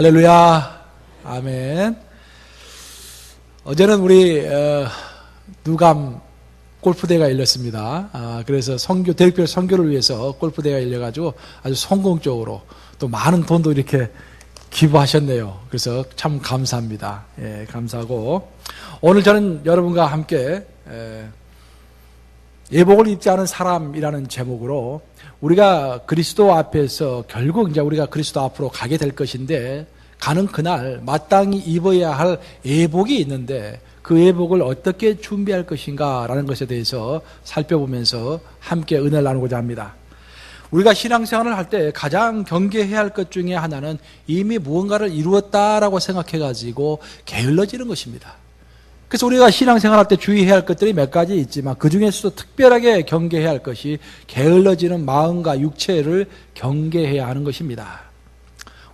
할렐루야. 아멘. 어제는 우리 누감 골프대회가 열렸습니다. 그래서 대륙별 선교를 위해서 골프대회가 열려가지고 아주 성공적으로 또 많은 돈도 이렇게 기부하셨네요. 그래서 참 감사합니다. 예, 감사하고 오늘 저는 여러분과 함께 예복을 입지 않은 사람이라는 제목으로 우리가 그리스도 앞에서 결국 이제 우리가 그리스도 앞으로 가게 될 것인데 가는 그날 마땅히 입어야 할 예복이 있는데 그 예복을 어떻게 준비할 것인가라는 것에 대해서 살펴보면서 함께 은혜를 나누고자 합니다. 우리가 신앙생활을 할 때 가장 경계해야 할 것 중에 하나는 이미 무언가를 이루었다라고 생각해가지고 게을러지는 것입니다. 그래서 우리가 신앙생활할 때 주의해야 할 것들이 몇 가지 있지만 그 중에서도 특별하게 경계해야 할 것이 게을러지는 마음과 육체를 경계해야 하는 것입니다.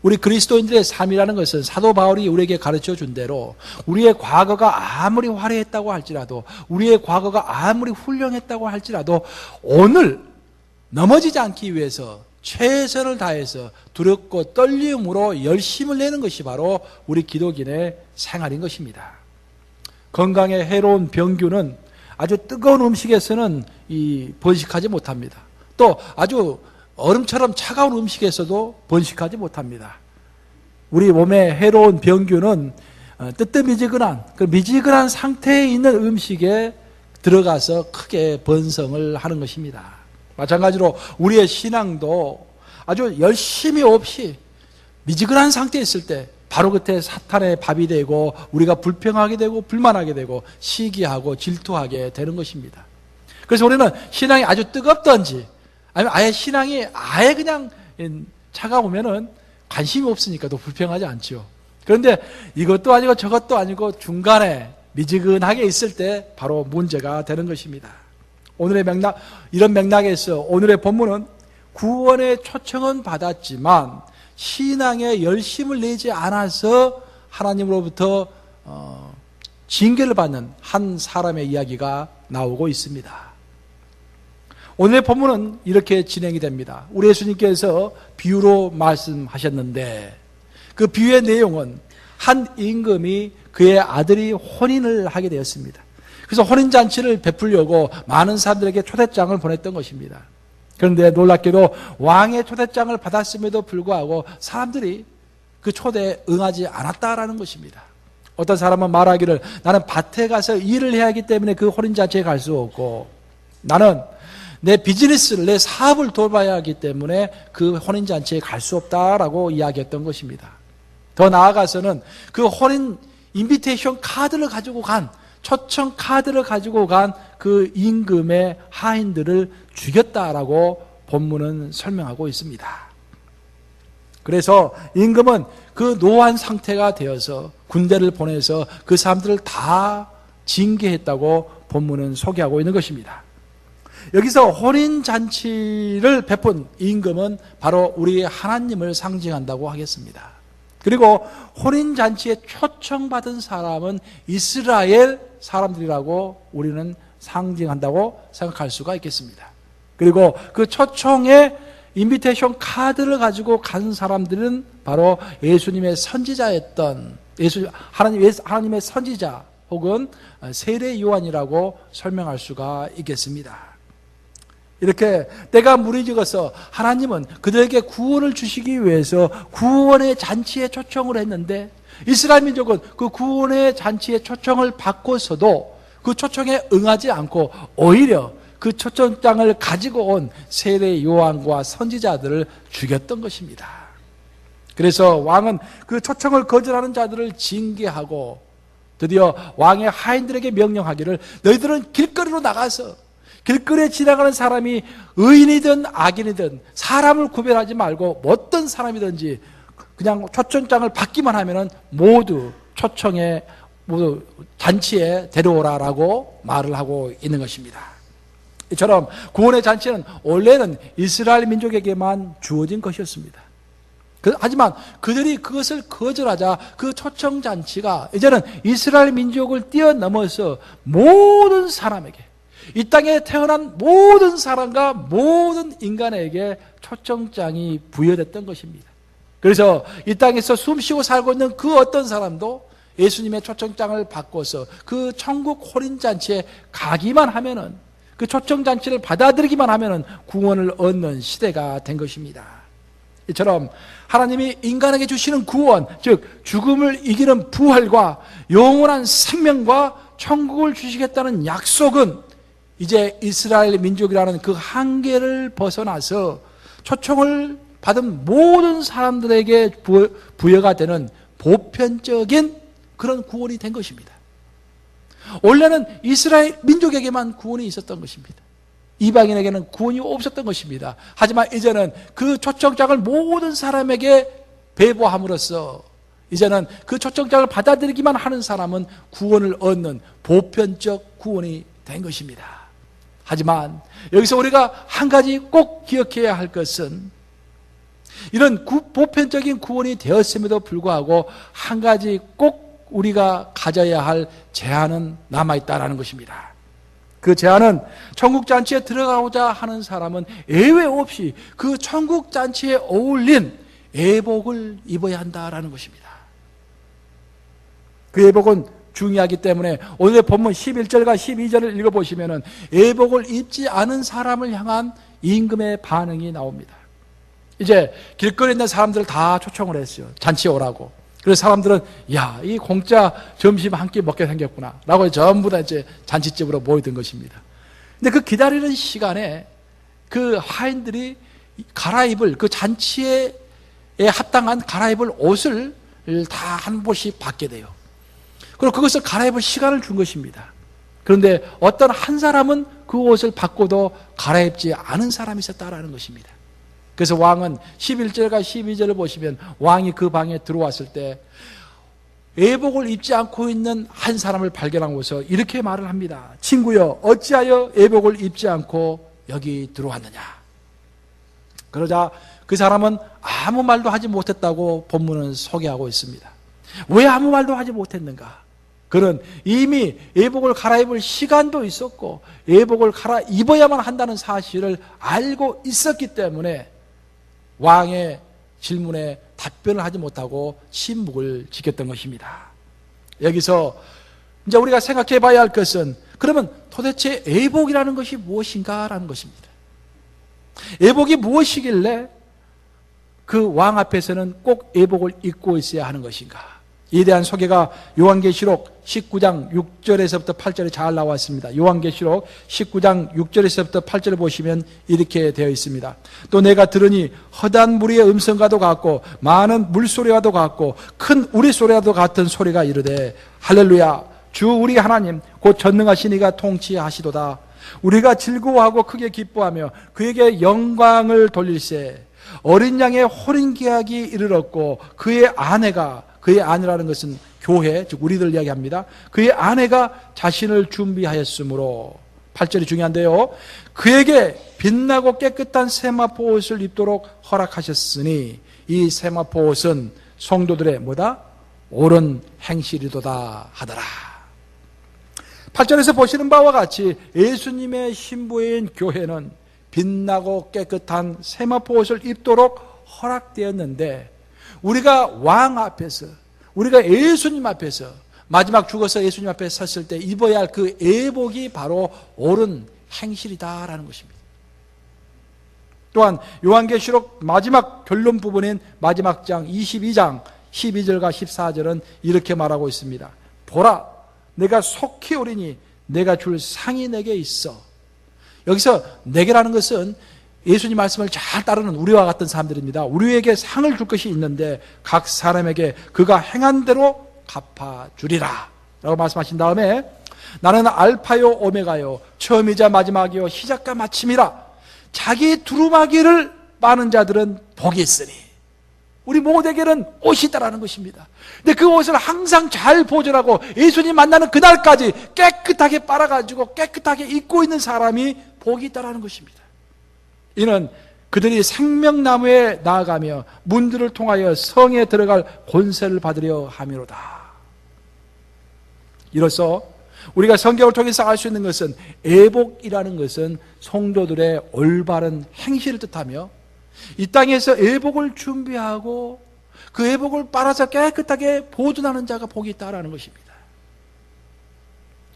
우리 그리스도인들의 삶이라는 것은 사도 바울이 우리에게 가르쳐 준 대로 우리의 과거가 아무리 화려했다고 할지라도 우리의 과거가 아무리 훌륭했다고 할지라도 오늘 넘어지지 않기 위해서 최선을 다해서 두렵고 떨림으로 열심을 내는 것이 바로 우리 기독인의 생활인 것입니다. 건강에 해로운 병균은 아주 뜨거운 음식에서는 번식하지 못합니다. 또 아주 얼음처럼 차가운 음식에서도 번식하지 못합니다. 우리 몸에 해로운 병균은 뜨뜻미지근한 그 미지근한 상태에 있는 음식에 들어가서 크게 번성을 하는 것입니다. 마찬가지로 우리의 신앙도 아주 열심히 없이 미지근한 상태에 있을 때 바로 그때 사탄의 밥이 되고 우리가 불평하게 되고 불만하게 되고 시기하고 질투하게 되는 것입니다. 그래서 우리는 신앙이 아주 뜨겁던지 아니면 아예 신앙이 아예 그냥 차가우면은 관심이 없으니까 또 불평하지 않죠. 그런데 이것도 아니고 저것도 아니고 중간에 미지근하게 있을 때 바로 문제가 되는 것입니다. 오늘의 맥락, 이런 맥락에서 오늘의 본문은 구원의 초청은 받았지만 신앙에 열심을 내지 않아서 하나님으로부터 징계를 받는 한 사람의 이야기가 나오고 있습니다. 오늘의 본문은 이렇게 진행이 됩니다. 우리 예수님께서 비유로 말씀하셨는데 그 비유의 내용은 한 임금이 그의 아들이 혼인을 하게 되었습니다. 그래서 혼인잔치를 베풀려고 많은 사람들에게 초대장을 보냈던 것입니다. 그런데 놀랍게도 왕의 초대장을 받았음에도 불구하고 사람들이 그 초대에 응하지 않았다라는 것입니다. 어떤 사람은 말하기를 나는 밭에 가서 일을 해야 하기 때문에 그 혼인잔치에 갈 수 없고 나는 내 비즈니스를 내 사업을 돌봐야 하기 때문에 그 혼인잔치에 갈 수 없다라고 이야기했던 것입니다. 더 나아가서는 그 혼인 인비테이션 카드를 가지고 간 초청 카드를 가지고 간 그 임금의 하인들을 죽였다라고 본문은 설명하고 있습니다. 그래서 임금은 그 노한 상태가 되어서 군대를 보내서 그 사람들을 다 징계했다고 본문은 소개하고 있는 것입니다. 여기서 혼인잔치를 베푼 임금은 바로 우리 하나님을 상징한다고 하겠습니다. 그리고 혼인잔치에 초청받은 사람은 이스라엘 사람들이라고 우리는 상징한다고 생각할 수가 있겠습니다. 그리고 그 초청의 인비테이션 카드를 가지고 간 사람들은 바로 예수님의 선지자였던 하나님의 선지자 혹은 세례 요한이라고 설명할 수가 있겠습니다. 이렇게 때가 무르익어서 하나님은 그들에게 구원을 주시기 위해서 구원의 잔치에 초청을 했는데 이스라엘 민족은 그 구원의 잔치에 초청을 받고서도 그 초청에 응하지 않고 오히려 그 초청장을 가지고 온 세례 요한과 선지자들을 죽였던 것입니다. 그래서 왕은 그 초청을 거절하는 자들을 징계하고 드디어 왕의 하인들에게 명령하기를 너희들은 길거리로 나가서 길거리에 지나가는 사람이 의인이든 악인이든 사람을 구별하지 말고 어떤 사람이든지 그냥 초청장을 받기만 하면은 모두 초청에 모두 잔치에 데려오라라고 말을 하고 있는 것입니다. 이처럼 구원의 잔치는 원래는 이스라엘 민족에게만 주어진 것이었습니다. 하지만 그들이 그것을 거절하자 그 초청 잔치가 이제는 이스라엘 민족을 뛰어넘어서 모든 사람에게 이 땅에 태어난 모든 사람과 모든 인간에게 초청장이 부여됐던 것입니다. 그래서 이 땅에서 숨쉬고 살고 있는 그 어떤 사람도 예수님의 초청장을 받고서 그 천국 혼인잔치에 가기만 하면은, 그 초청잔치를 받아들이기만 하면은 구원을 얻는 시대가 된 것입니다. 이처럼 하나님이 인간에게 주시는 구원, 즉 죽음을 이기는 부활과 영원한 생명과 천국을 주시겠다는 약속은 이제 이스라엘 민족이라는 그 한계를 벗어나서 초청을 받은 모든 사람들에게 부여가 되는 보편적인 그런 구원이 된 것입니다. 원래는 이스라엘 민족에게만 구원이 있었던 것입니다. 이방인에게는 구원이 없었던 것입니다. 하지만 이제는 그 초청장을 모든 사람에게 배부함으로써 이제는 그 초청장을 받아들이기만 하는 사람은 구원을 얻는 보편적 구원이 된 것입니다. 하지만 여기서 우리가 한 가지 꼭 기억해야 할 것은, 이런 보편적인 구원이 되었음에도 불구하고 한 가지 꼭 우리가 가져야 할 제한은 남아있다는 것입니다. 그 제한은 천국잔치에 들어가고자 하는 사람은 예외 없이 그 천국잔치에 어울린 예복을 입어야 한다는 것입니다. 그 예복은 중요하기 때문에 오늘의 본문 11절과 12절을 읽어보시면 예복을 입지 않은 사람을 향한 임금의 반응이 나옵니다. 이제 길거리에 있는 사람들을 다 초청을 했어요. 잔치에 오라고. 그래서 사람들은 야, 이 공짜 점심 한 끼 먹게 생겼구나 라고 전부 다 이제 잔치집으로 모이던 것입니다. 근데 그 기다리는 시간에 그 하인들이 갈아입을, 그 잔치에 합당한 갈아입을 옷을 다 한 벌씩 받게 돼요. 그리고 그것을 갈아입을 시간을 준 것입니다. 그런데 어떤 한 사람은 그 옷을 받고도 갈아입지 않은 사람이 있었다라는 것입니다. 그래서 왕은 11절과 12절을 보시면 왕이 그 방에 들어왔을 때 예복을 입지 않고 있는 한 사람을 발견하고서 이렇게 말을 합니다. 친구여, 어찌하여 예복을 입지 않고 여기 들어왔느냐? 그러자 그 사람은 아무 말도 하지 못했다고 본문은 소개하고 있습니다. 왜 아무 말도 하지 못했는가? 그는 이미 예복을 갈아입을 시간도 있었고 예복을 갈아입어야만 한다는 사실을 알고 있었기 때문에 왕의 질문에 답변을 하지 못하고 침묵을 지켰던 것입니다. 여기서 이제 우리가 생각해 봐야 할 것은, 그러면 도대체 예복이라는 것이 무엇인가라는 것입니다. 예복이 무엇이길래 그 왕 앞에서는 꼭 예복을 입고 있어야 하는 것인가? 이에 대한 소개가 요한계시록 19장 6절에서부터 8절에 잘 나와 있습니다. 요한계시록 19장 6절에서부터 8절을 보시면 이렇게 되어 있습니다. 또 내가 들으니 허다한 무리의 음성과도 같고 많은 물소리와도 같고 큰 우리소리와도 같은 소리가 이르되 할렐루야, 주 우리 하나님 곧 전능하신 이가 통치하시도다. 우리가 즐거워하고 크게 기뻐하며 그에게 영광을 돌릴세. 어린 양의 혼인계약이 이르렀고 그의 아내라는 것은 교회, 즉 우리들 이야기합니다. 그의 아내가 자신을 준비하였으므로, 8절이 중요한데요, 그에게 빛나고 깨끗한 세마포 옷을 입도록 허락하셨으니 이 세마포 옷은 성도들의 뭐다? 옳은 행실이도다 하더라. 8절에서 보시는 바와 같이 예수님의 신부인 교회는 빛나고 깨끗한 세마포 옷을 입도록 허락되었는데, 우리가 왕 앞에서, 우리가 예수님 앞에서 마지막 죽어서 예수님 앞에 섰을 때 입어야 할 그 예복이 바로 옳은 행실이다라는 것입니다. 또한 요한계시록 마지막 결론 부분인 마지막 장 22장 12절과 14절은 이렇게 말하고 있습니다. 보라, 내가 속히 오리니 내가 줄 상이 내게 있어. 여기서 내게라는 것은 예수님 말씀을 잘 따르는 우리와 같은 사람들입니다. 우리에게 상을 줄 것이 있는데 각 사람에게 그가 행한 대로 갚아주리라 라고 말씀하신 다음에, 나는 알파요 오메가요 처음이자 마지막이요 시작과 마침이라. 자기 두루마기를 빠는 자들은 복이 있으니, 우리 모두에게는 옷이 있다라는 것입니다. 근데 그 옷을 항상 잘 보존하고 예수님 만나는 그날까지 깨끗하게 빨아가지고 깨끗하게 입고 있는 사람이 복이 있다라는 것입니다. 이는 그들이 생명나무에 나아가며 문들을 통하여 성에 들어갈 권세를 받으려 함이로다. 이로써 우리가 성경을 통해서 알 수 있는 것은, 예복이라는 것은 성도들의 올바른 행실을 뜻하며 이 땅에서 예복을 준비하고 그 회복을 빨아서 깨끗하게 보존하는 자가 복이 있다라는 것입니다.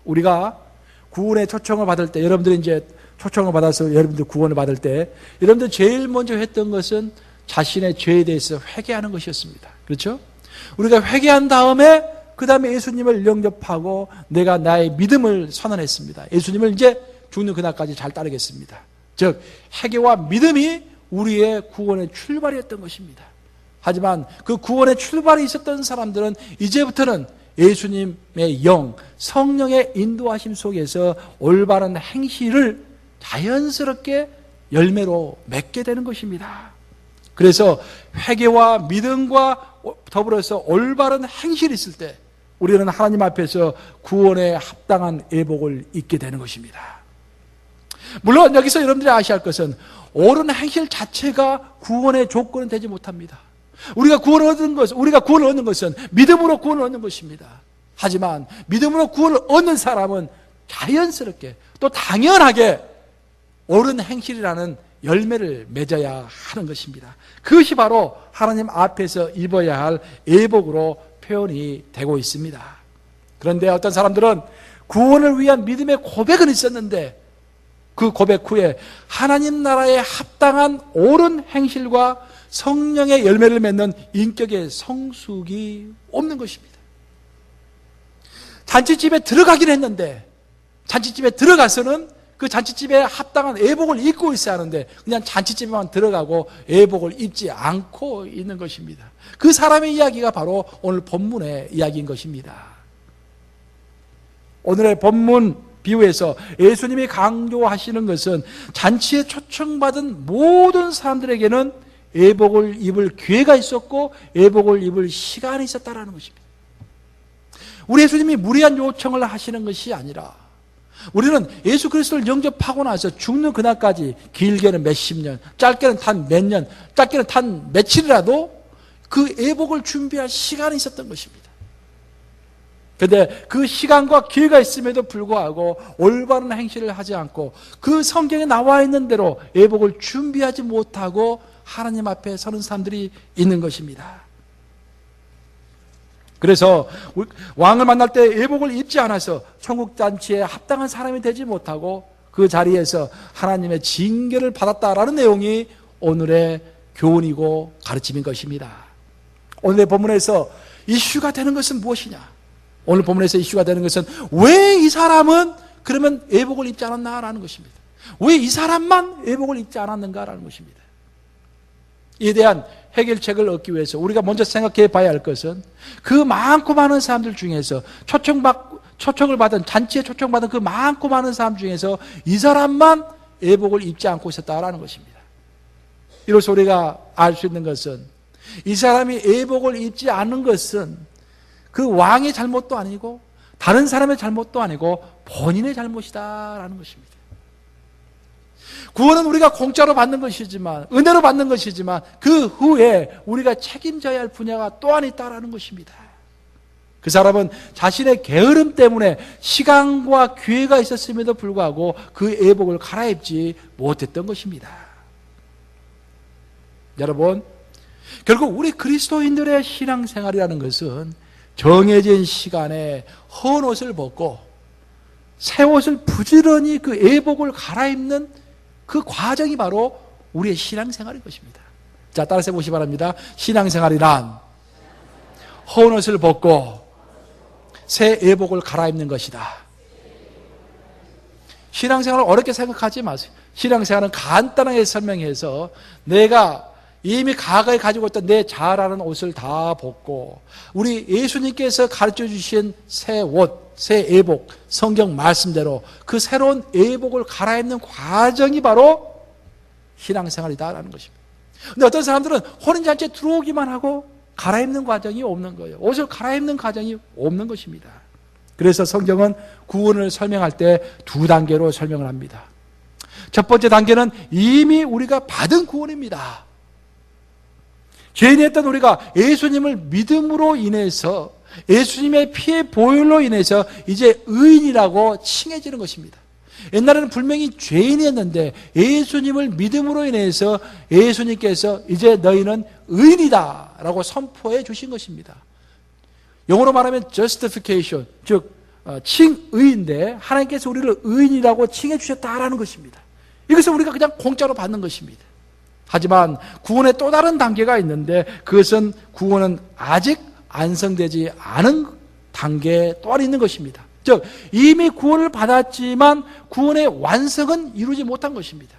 우리가 구원의 초청을 받을 때, 여러분들이 이제 초청을 받아서 여러분들 구원을 받을 때, 여러분들 제일 먼저 했던 것은 자신의 죄에 대해서 회개하는 것이었습니다. 그렇죠? 우리가 회개한 다음에 그 다음에 예수님을 영접하고 내가 나의 믿음을 선언했습니다. 예수님을 이제 죽는 그날까지 잘 따르겠습니다. 즉 회개와 믿음이 우리의 구원의 출발이었던 것입니다. 하지만 그 구원의 출발이 있었던 사람들은 이제부터는 예수님의 영, 성령의 인도하심 속에서 올바른 행실을 자연스럽게 열매로 맺게 되는 것입니다. 그래서 회개와 믿음과 더불어서 올바른 행실이 있을 때 우리는 하나님 앞에서 구원에 합당한 예복을 입게 되는 것입니다. 물론 여기서 여러분들이 아셔야 할 것은 옳은 행실 자체가 구원의 조건은 되지 못합니다. 우리가 구원을 얻는 것은 믿음으로 구원을 얻는 것입니다. 하지만 믿음으로 구원을 얻는 사람은 자연스럽게 또 당연하게 옳은 행실이라는 열매를 맺어야 하는 것입니다. 그것이 바로 하나님 앞에서 입어야 할 예복으로 표현이 되고 있습니다. 그런데 어떤 사람들은 구원을 위한 믿음의 고백은 있었는데 그 고백 후에 하나님 나라에 합당한 옳은 행실과 성령의 열매를 맺는 인격의 성숙이 없는 것입니다. 잔치집에 들어가긴 했는데 잔치집에 들어가서는 그 잔치집에 합당한 예복을 입고 있어야 하는데 그냥 잔치집에만 들어가고 예복을 입지 않고 있는 것입니다. 그 사람의 이야기가 바로 오늘 본문의 이야기인 것입니다. 오늘의 본문 비유에서 예수님이 강조하시는 것은 잔치에 초청받은 모든 사람들에게는 예복을 입을 기회가 있었고 예복을 입을 시간이 있었다는 것입니다. 우리 예수님이 무리한 요청을 하시는 것이 아니라 우리는 예수 그리스도를 영접하고 나서 죽는 그날까지 길게는 몇십 년, 짧게는 단 몇 년, 짧게는 단 며칠이라도 그 예복을 준비할 시간이 있었던 것입니다. 그런데 그 시간과 기회가 있음에도 불구하고 올바른 행실을 하지 않고 그 성경에 나와 있는 대로 예복을 준비하지 못하고 하나님 앞에 서는 사람들이 있는 것입니다. 그래서 왕을 만날 때 예복을 입지 않아서 천국잔치에 합당한 사람이 되지 못하고 그 자리에서 하나님의 징계를 받았다라는 내용이 오늘의 교훈이고 가르침인 것입니다. 오늘의 본문에서 이슈가 되는 것은 무엇이냐? 오늘 본문에서 이슈가 되는 것은 왜 이 사람은 그러면 예복을 입지 않았나라는 것입니다. 왜 이 사람만 예복을 입지 않았는가라는 것입니다. 이에 대한 해결책을 얻기 위해서 우리가 먼저 생각해 봐야 할 것은 그 많고 많은 사람들 중에서 초청을 받은 잔치에 초청받은 그 많고 많은 사람 중에서 이 사람만 예복을 입지 않고 있었다라는 것입니다. 이로써 우리가 알 수 있는 것은 이 사람이 예복을 입지 않는 것은 그 왕의 잘못도 아니고 다른 사람의 잘못도 아니고 본인의 잘못이다라는 것입니다. 구원은 우리가 공짜로 받는 것이지만 은혜로 받는 것이지만 그 후에 우리가 책임져야 할 분야가 또한 있다라는 것입니다. 그 사람은 자신의 게으름 때문에 시간과 기회가 있었음에도 불구하고 그 예복을 갈아입지 못했던 것입니다. 여러분, 결국 우리 그리스도인들의 신앙생활이라는 것은 정해진 시간에 헌 옷을 벗고 새 옷을 부지런히 그 예복을 갈아입는 그 과정이 바로 우리의 신앙생활인 것입니다. 자, 따라서 해보시기 바랍니다. 신앙생활이란 헌 옷을 벗고 새 예복을 갈아입는 것이다. 신앙생활을 어렵게 생각하지 마세요. 신앙생활은 간단하게 설명해서 내가 이미 과거에 가지고 있던 내 잘 아는 옷을 다 벗고 우리 예수님께서 가르쳐 주신 새 옷, 새 예복, 성경 말씀대로 그 새로운 예복을 갈아입는 과정이 바로 신앙생활이다라는 것입니다. 근데 어떤 사람들은 혼인잔치에 들어오기만 하고 갈아입는 과정이 없는 거예요. 옷을 갈아입는 과정이 없는 것입니다. 그래서 성경은 구원을 설명할 때 두 단계로 설명을 합니다. 첫 번째 단계는 이미 우리가 받은 구원입니다. 죄인이었던 우리가 예수님을 믿음으로 인해서 예수님의 피의 보혈로 인해서 이제 의인이라고 칭해지는 것입니다. 옛날에는 분명히 죄인이었는데 예수님을 믿음으로 인해서 예수님께서 이제 너희는 의인이다라고 선포해 주신 것입니다. 영어로 말하면 justification, 즉 칭의인데 하나님께서 우리를 의인이라고 칭해 주셨다라는 것입니다. 이것을 우리가 그냥 공짜로 받는 것입니다. 하지만 구원의 또 다른 단계가 있는데 그것은 구원은 아직 완성되지 않은 단계에 또한 있는 것입니다. 즉 이미 구원을 받았지만 구원의 완성은 이루지 못한 것입니다.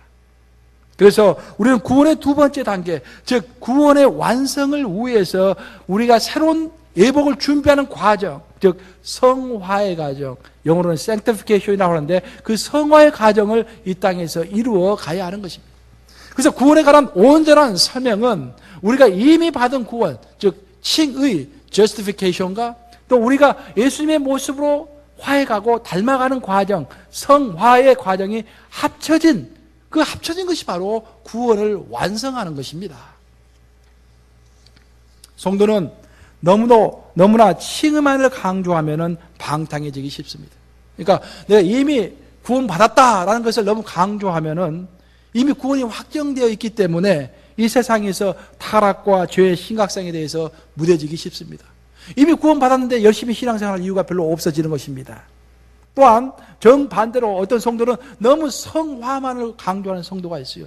그래서 우리는 구원의 두 번째 단계, 즉 구원의 완성을 위해서 우리가 새로운 예복을 준비하는 과정, 즉 성화의 과정, 영어로는 sanctification이라고 하는데 그 성화의 과정을 이 땅에서 이루어 가야 하는 것입니다. 그래서 구원에 관한 온전한 설명은 우리가 이미 받은 구원, 즉 칭의, justification과 또 우리가 예수님의 모습으로 화해가고 닮아가는 과정, 성화의 과정이 합쳐진 것이 바로 구원을 완성하는 것입니다. 성도는 너무나 칭의만을 강조하면 방탕해지기 쉽습니다. 그러니까 내가 이미 구원받았다라는 것을 너무 강조하면 이미 구원이 확정되어 있기 때문에 이 세상에서 타락과 죄의 심각성에 대해서 무뎌지기 쉽습니다. 이미 구원받았는데 열심히 신앙생활할 이유가 별로 없어지는 것입니다. 또한 정반대로 어떤 성도는 너무 성화만을 강조하는 성도가 있어요.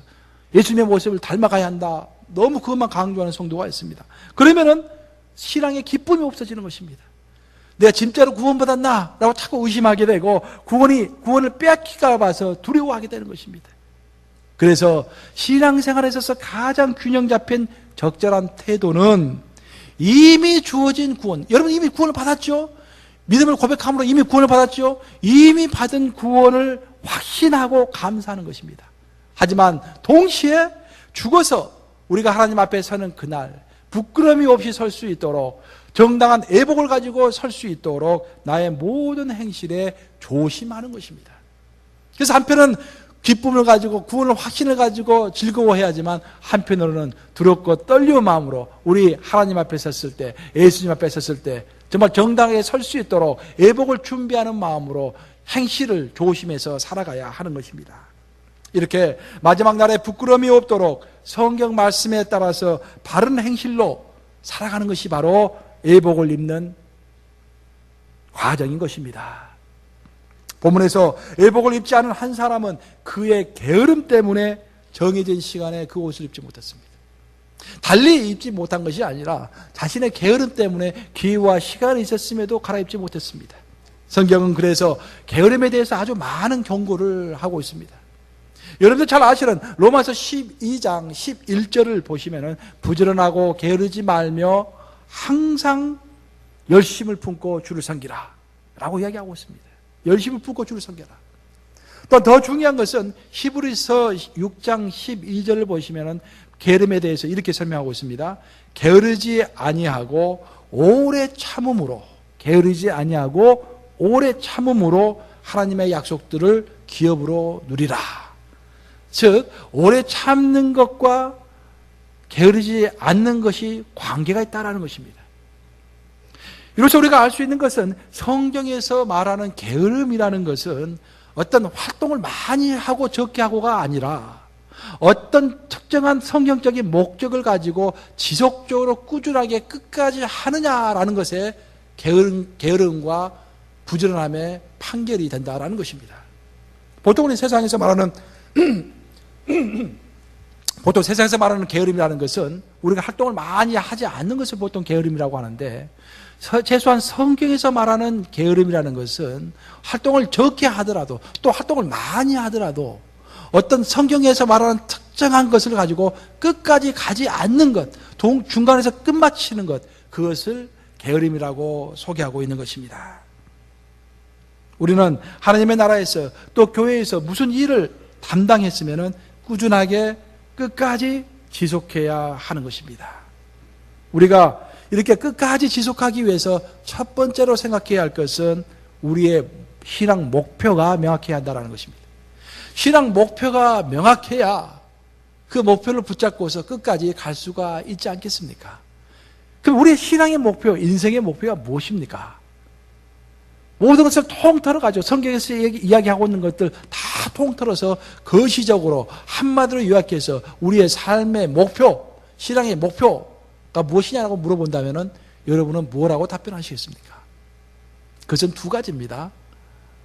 예수님의 모습을 닮아가야 한다. 너무 그것만 강조하는 성도가 있습니다. 그러면은 신앙의 기쁨이 없어지는 것입니다. 내가 진짜로 구원받았나? 라고 자꾸 의심하게 되고 구원을 빼앗길까 봐서 두려워하게 되는 것입니다. 그래서 신앙생활에 있어서 가장 균형 잡힌 적절한 태도는 이미 주어진 구원, 여러분 이미 구원을 받았죠? 믿음을 고백함으로 이미 구원을 받았죠? 이미 받은 구원을 확신하고 감사하는 것입니다. 하지만 동시에 죽어서 우리가 하나님 앞에 서는 그날 부끄러움이 없이 설 수 있도록 정당한 애복을 가지고 설 수 있도록 나의 모든 행실에 조심하는 것입니다. 그래서 한편은 기쁨을 가지고 구원을 확신을 가지고 즐거워해야지만 한편으로는 두렵고 떨리는 마음으로 우리 하나님 앞에 섰을 때, 예수님 앞에 섰을 때 정말 정당하게 설 수 있도록 애복을 준비하는 마음으로 행실을 조심해서 살아가야 하는 것입니다. 이렇게 마지막 날에 부끄러움이 없도록 성경 말씀에 따라서 바른 행실로 살아가는 것이 바로 애복을 입는 과정인 것입니다. 본문에서 애복을 입지 않은 한 사람은 그의 게으름 때문에 정해진 시간에 그 옷을 입지 못했습니다. 달리 입지 못한 것이 아니라 자신의 게으름 때문에 기회와 시간이 있었음에도 갈아입지 못했습니다. 성경은 그래서 게으름에 대해서 아주 많은 경고를 하고 있습니다. 여러분들 잘 아시는 로마서 12장 11절을 보시면 부지런하고 게으르지 말며 항상 열심을 품고 주를 섬기라 라고 이야기하고 있습니다. 열심을 품고 주를 섬겨라. 또 더 중요한 것은 히브리서 6장 12절을 보시면 게으름에 대해서 이렇게 설명하고 있습니다. 게으르지 아니하고 오래 참음으로 하나님의 약속들을 기업으로 누리라. 즉 오래 참는 것과 게으르지 않는 것이 관계가 있다는 것입니다. 이로써 우리가 알 수 있는 것은 성경에서 말하는 게으름이라는 것은 어떤 활동을 많이 하고 적게 하고가 아니라 어떤 특정한 성경적인 목적을 가지고 지속적으로 꾸준하게 끝까지 하느냐라는 것에 게으름과 부지런함의 판결이 된다라는 것입니다. 보통 우리 세상에서 말하는 게으름이라는 것은 우리가 활동을 많이 하지 않는 것을 보통 게으름이라고 하는데 최소한 성경에서 말하는 게으름이라는 것은 활동을 적게 하더라도 또 활동을 많이 하더라도 어떤 성경에서 말하는 특정한 것을 가지고 끝까지 가지 않는 것, 중간에서 끝마치는 것, 그것을 게으름이라고 소개하고 있는 것입니다. 우리는 하나님의 나라에서 또 교회에서 무슨 일을 담당했으면 꾸준하게 끝까지 지속해야 하는 것입니다. 우리가 이렇게 끝까지 지속하기 위해서 첫 번째로 생각해야 할 것은 우리의 신앙 목표가 명확해야 한다는 것입니다. 신앙 목표가 명확해야 그 목표를 붙잡고서 끝까지 갈 수가 있지 않겠습니까? 그럼 우리의 신앙의 목표, 인생의 목표가 무엇입니까? 모든 것을 통틀어 가지고 성경에서 이야기하고 있는 것들 다 통틀어서 거시적으로 한마디로 요약해서 우리의 삶의 목표, 신앙의 목표, 무엇이냐고 물어본다면 여러분은 뭐라고 답변하시겠습니까? 그것은 두 가지입니다.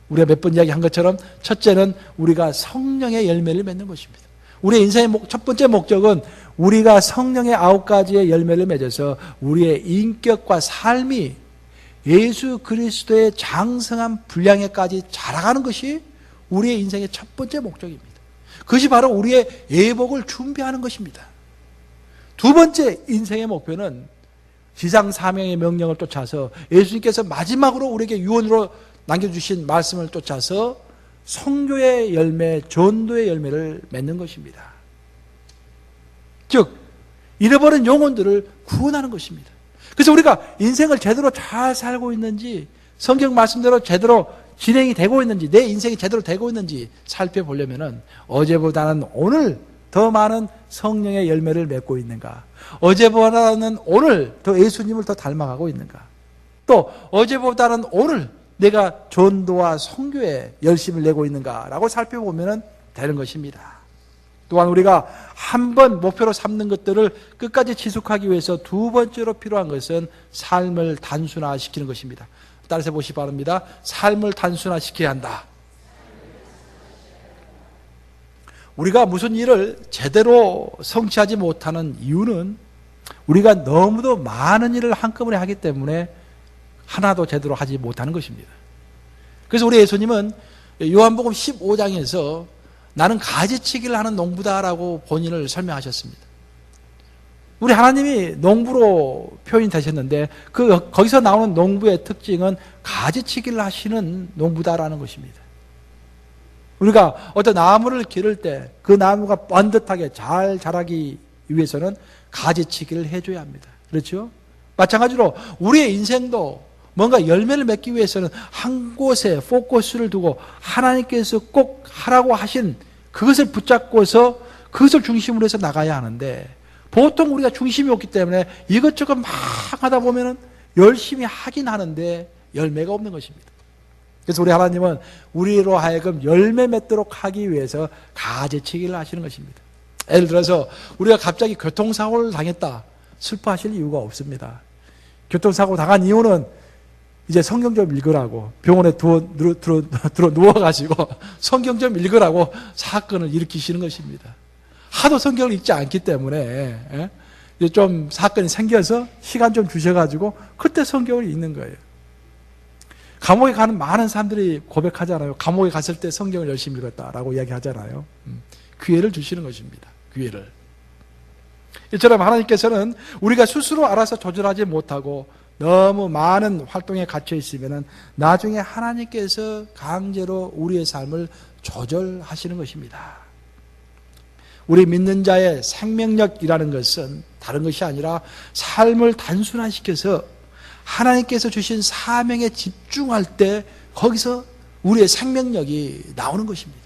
우리가 몇 번 이야기한 것처럼 첫째는 우리가 성령의 열매를 맺는 것입니다. 우리의 인생의 첫 번째 목적은 우리가 성령의 9가지의 열매를 맺어서 우리의 인격과 삶이 예수 그리스도의 장성한 분량에까지 자라가는 것이 우리의 인생의 첫 번째 목적입니다. 그것이 바로 우리의 예복을 준비하는 것입니다. 두 번째 인생의 목표는 지상 사명의 명령을 쫓아서 예수님께서 마지막으로 우리에게 유언으로 남겨주신 말씀을 쫓아서 성교의 열매, 전도의 열매를 맺는 것입니다. 즉 잃어버린 영혼들을 구원하는 것입니다. 그래서 우리가 인생을 제대로 잘 살고 있는지, 성경 말씀대로 제대로 진행이 되고 있는지, 내 인생이 제대로 되고 있는지 살펴보려면 어제보다는 오늘 더 많은 성령의 열매를 맺고 있는가, 어제보다는 오늘 더 예수님을 더 닮아가고 있는가, 또 어제보다는 오늘 내가 전도와 선교에 열심을 내고 있는가라고 살펴보면 되는 것입니다. 또한 우리가 한 번 목표로 삼는 것들을 끝까지 지속하기 위해서 두 번째로 필요한 것은 삶을 단순화시키는 것입니다. 따라서 보시기 바랍니다. 삶을 단순화시켜야 한다. 우리가 무슨 일을 제대로 성취하지 못하는 이유는 우리가 너무도 많은 일을 한꺼번에 하기 때문에 하나도 제대로 하지 못하는 것입니다. 그래서 우리 예수님은 요한복음 15장에서 나는 가지치기를 하는 농부다라고 본인을 설명하셨습니다. 우리 하나님이 농부로 표현되셨는데 거기서 나오는 농부의 특징은 가지치기를 하시는 농부다라는 것입니다. 우리가 어떤 나무를 기를 때 그 나무가 반듯하게 잘 자라기 위해서는 가지치기를 해줘야 합니다. 그렇죠? 마찬가지로 우리의 인생도 뭔가 열매를 맺기 위해서는 한 곳에 포커스를 두고 하나님께서 꼭 하라고 하신 그것을 붙잡고서 그것을 중심으로 해서 나가야 하는데, 보통 우리가 중심이 없기 때문에 이것저것 막 하다 보면은 열심히 하긴 하는데 열매가 없는 것입니다. 그래서 우리 하나님은 우리로 하여금 열매 맺도록 하기 위해서 가지치기를 하시는 것입니다. 예를 들어서 우리가 갑자기 교통사고를 당했다, 슬퍼하실 이유가 없습니다. 교통사고 당한 이유는 이제 성경 좀 읽으라고 병원에 들어 누워가지고 성경 좀 읽으라고 사건을 일으키시는 것입니다. 하도 성경을 읽지 않기 때문에 이제 좀 사건이 생겨서 시간 좀 주셔가지고 그때 성경을 읽는 거예요. 감옥에 가는 많은 사람들이 고백하잖아요. 감옥에 갔을 때 성경을 열심히 읽었다라고 이야기하잖아요. 기회를 주시는 것입니다. 기회를. 이처럼 하나님께서는 우리가 스스로 알아서 조절하지 못하고 너무 많은 활동에 갇혀 있으면 나중에 하나님께서 강제로 우리의 삶을 조절하시는 것입니다. 우리 믿는 자의 생명력이라는 것은 다른 것이 아니라 삶을 단순화시켜서 하나님께서 주신 사명에 집중할 때 거기서 우리의 생명력이 나오는 것입니다.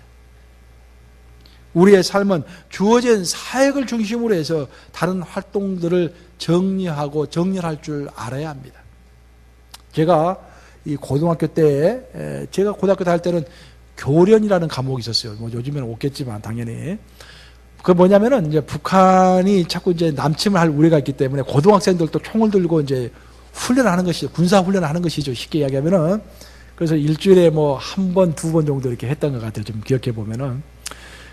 우리의 삶은 주어진 사역을 중심으로 해서 다른 활동들을 정리하고 정렬할 줄 알아야 합니다. 제가 이 고등학교 때, 제가 고등학교 다닐 때는 교련이라는 과목이 있었어요. 뭐 요즘에는 없겠지만 당연히. 그 뭐냐면은 이제 북한이 자꾸 이제 남침을 할 우려가 있기 때문에 고등학생들도 총을 들고 이제 훈련하는 것이죠. 군사 훈련하는 것이죠. 쉽게 이야기하면은. 그래서 일주일에 뭐 한 번, 두 번 정도 이렇게 했던 것 같아요. 좀 기억해 보면은.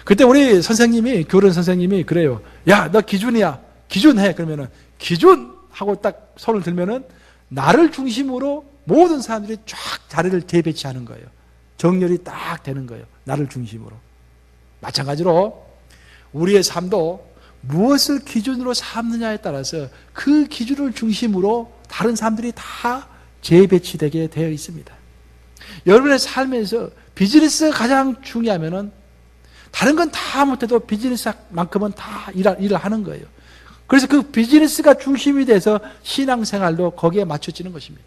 그때 우리 선생님이, 교련 선생님이 그래요. 야, 너 기준이야. 기준해. 그러면은 기준! 하고 딱 손을 들면은 나를 중심으로 모든 사람들이 쫙 자리를 재배치하는 거예요. 정렬이 딱 되는 거예요. 나를 중심으로. 마찬가지로 우리의 삶도 무엇을 기준으로 삼느냐에 따라서 그 기준을 중심으로 다른 사람들이 다 재배치되게 되어 있습니다. 여러분의 삶에서 비즈니스가 가장 중요하면은 다른 건 다 못해도 비즈니스만큼은 다 일을 하는 거예요. 그래서 그 비즈니스가 중심이 돼서 신앙생활도 거기에 맞춰지는 것입니다.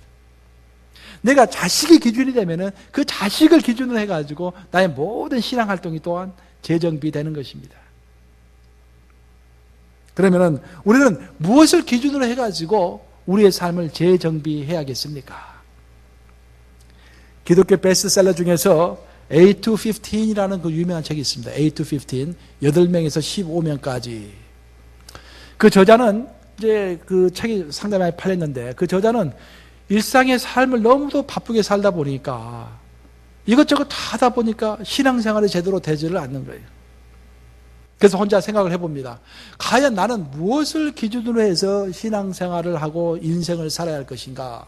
내가 자식이 기준이 되면은 그 자식을 기준으로 해가지고 나의 모든 신앙활동이 또한 재정비되는 것입니다. 그러면은 우리는 무엇을 기준으로 해가지고 우리의 삶을 재정비해야겠습니까? 기독교 베스트셀러 중에서 A to 15이라는 그 유명한 책이 있습니다. A to 15, 8명에서 15명까지. 그 저자는 이제 그 책이 상당히 많이 팔렸는데 그 저자는 일상의 삶을 너무도 바쁘게 살다 보니까 이것저것 다 하다 보니까 신앙생활이 제대로 되지를 않는 거예요. 그래서 혼자 생각을 해봅니다. 과연 나는 무엇을 기준으로 해서 신앙생활을 하고 인생을 살아야 할 것인가?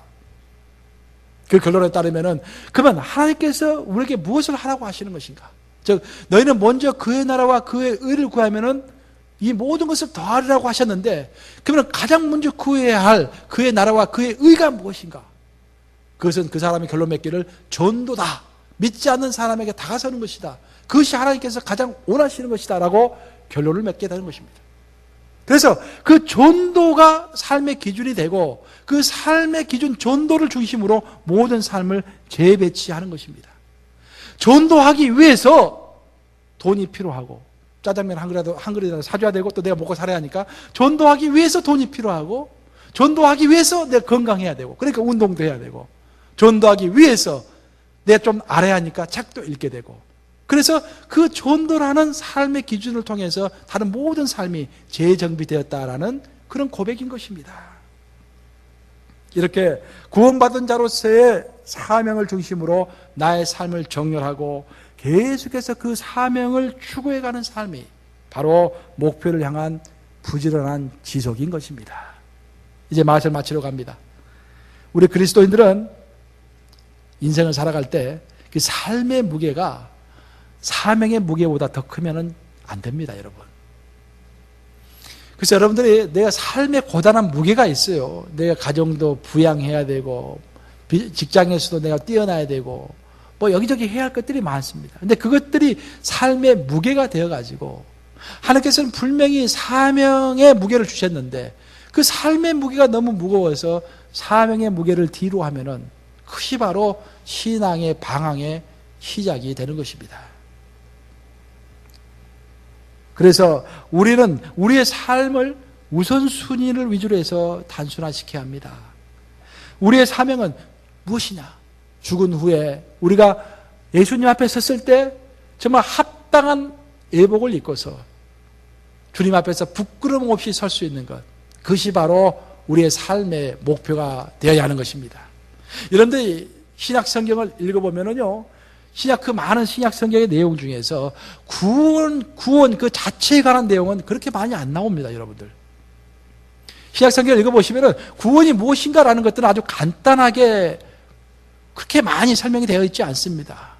그 결론에 따르면은 그러면 하나님께서 우리에게 무엇을 하라고 하시는 것인가? 즉 너희는 먼저 그의 나라와 그의 의를 구하면은 이 모든 것을 더하리라고 하셨는데 그러면 가장 먼저 구해야 할 그의 나라와 그의 의가 무엇인가? 그것은 그 사람이 결론 맺기를 전도다. 믿지 않는 사람에게 다가서는 것이다. 그것이 하나님께서 가장 원하시는 것이다 라고 결론을 맺게 되는 것입니다. 그래서 그 전도가 삶의 기준이 되고 그 삶의 기준 전도를 중심으로 모든 삶을 재배치하는 것입니다. 전도하기 위해서 돈이 필요하고 짜장면 한 그릇이라도 사줘야 되고 또 내가 먹고 살아야 하니까 전도하기 위해서 돈이 필요하고 전도하기 위해서 내가 건강해야 되고 그러니까 운동도 해야 되고 전도하기 위해서 내가 좀 알아야 하니까 책도 읽게 되고 그래서 그 전도라는 삶의 기준을 통해서 다른 모든 삶이 재정비되었다라는 그런 고백인 것입니다. 이렇게 구원받은 자로서의 사명을 중심으로 나의 삶을 정렬하고 계속해서 그 사명을 추구해가는 삶이 바로 목표를 향한 부지런한 지속인 것입니다. 이제 말씀을 마치러 갑니다. 우리 그리스도인들은 인생을 살아갈 때 그 삶의 무게가 사명의 무게보다 더 크면 안 됩니다, 여러분. 그래서 여러분들이 내가 삶의 고단한 무게가 있어요. 내가 가정도 부양해야 되고 직장에서도 내가 뛰어나야 되고 뭐 여기저기 해야 할 것들이 많습니다. 근데 그것들이 삶의 무게가 되어가지고 하나님께서는 분명히 사명의 무게를 주셨는데 그 삶의 무게가 너무 무거워서 사명의 무게를 뒤로 하면은 그것이 바로 신앙의 방황의 시작이 되는 것입니다. 그래서 우리는 우리의 삶을 우선순위를 위주로 해서 단순화시켜야 합니다. 우리의 사명은 무엇이냐? 죽은 후에 우리가 예수님 앞에 섰을 때 정말 합당한 예복을 입고서 주님 앞에서 부끄러움 없이 설 수 있는 것, 그것이 바로 우리의 삶의 목표가 되어야 하는 것입니다. 여러분들이 신약 성경을 읽어보면은요, 그 많은 신약 성경의 내용 중에서 구원 그 자체에 관한 내용은 그렇게 많이 안 나옵니다, 여러분들. 신약 성경을 읽어보시면은 구원이 무엇인가라는 것들은 아주 간단하게 그렇게 많이 설명이 되어 있지 않습니다.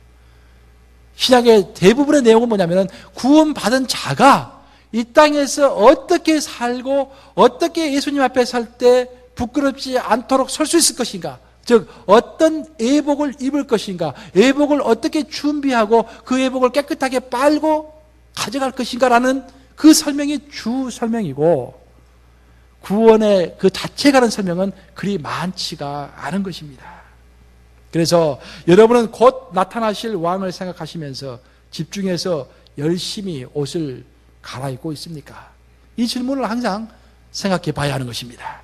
신약의 대부분의 내용은 뭐냐면은 구원받은 자가 이 땅에서 어떻게 살고 어떻게 예수님 앞에 설 때 부끄럽지 않도록 설 수 있을 것인가, 즉 어떤 예복을 입을 것인가, 예복을 어떻게 준비하고 그 예복을 깨끗하게 빨고 가져갈 것인가라는 그 설명이 주 설명이고, 구원의 그 자체에 관한 설명은 그리 많지가 않은 것입니다. 그래서 여러분은 곧 나타나실 왕을 생각하시면서 집중해서 열심히 옷을 갈아입고 있습니까? 이 질문을 항상 생각해 봐야 하는 것입니다.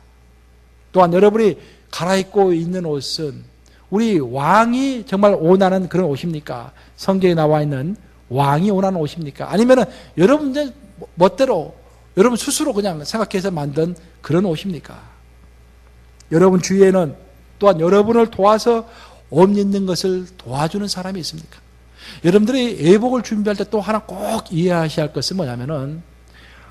또한 여러분이 갈아입고 있는 옷은 우리 왕이 정말 원하는 그런 옷입니까? 성경에 나와 있는 왕이 원하는 옷입니까? 아니면 여러분 멋대로 여러분 스스로 그냥 생각해서 만든 그런 옷입니까? 여러분 주위에는 또한 여러분을 도와서 옷 입는 것을 도와주는 사람이 있습니까? 여러분들이 예복을 준비할 때 또 하나 꼭 이해하셔야 할 것은 뭐냐면은,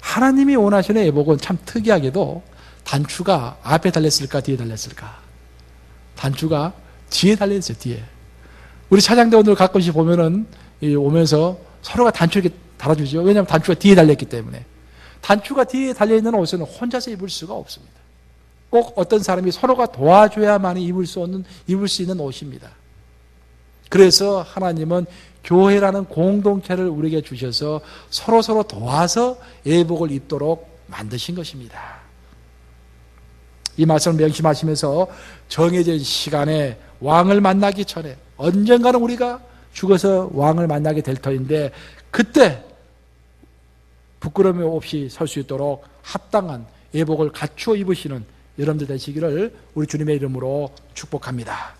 하나님이 원하시는 예복은 참 특이하게도 단추가 앞에 달렸을까 뒤에 달렸을까? 단추가 뒤에 달려있어요, 뒤에. 우리 차장대원들 가끔씩 보면은 오면서 서로가 단추 이렇게 달아주죠. 왜냐하면 단추가 뒤에 달렸기 때문에. 단추가 뒤에 달려있는 옷은 혼자서 입을 수가 없습니다. 꼭 어떤 사람이 서로가 도와줘야만 입을 수 있는 옷입니다. 그래서 하나님은 교회라는 공동체를 우리에게 주셔서 서로 도와서 예복을 입도록 만드신 것입니다. 이 말씀을 명심하시면서 정해진 시간에 왕을 만나기 전에, 언젠가는 우리가 죽어서 왕을 만나게 될 터인데 그때 부끄러움 없이 설 수 있도록 합당한 예복을 갖추어 입으시는 여러분들 되시기를 우리 주님의 이름으로 축복합니다.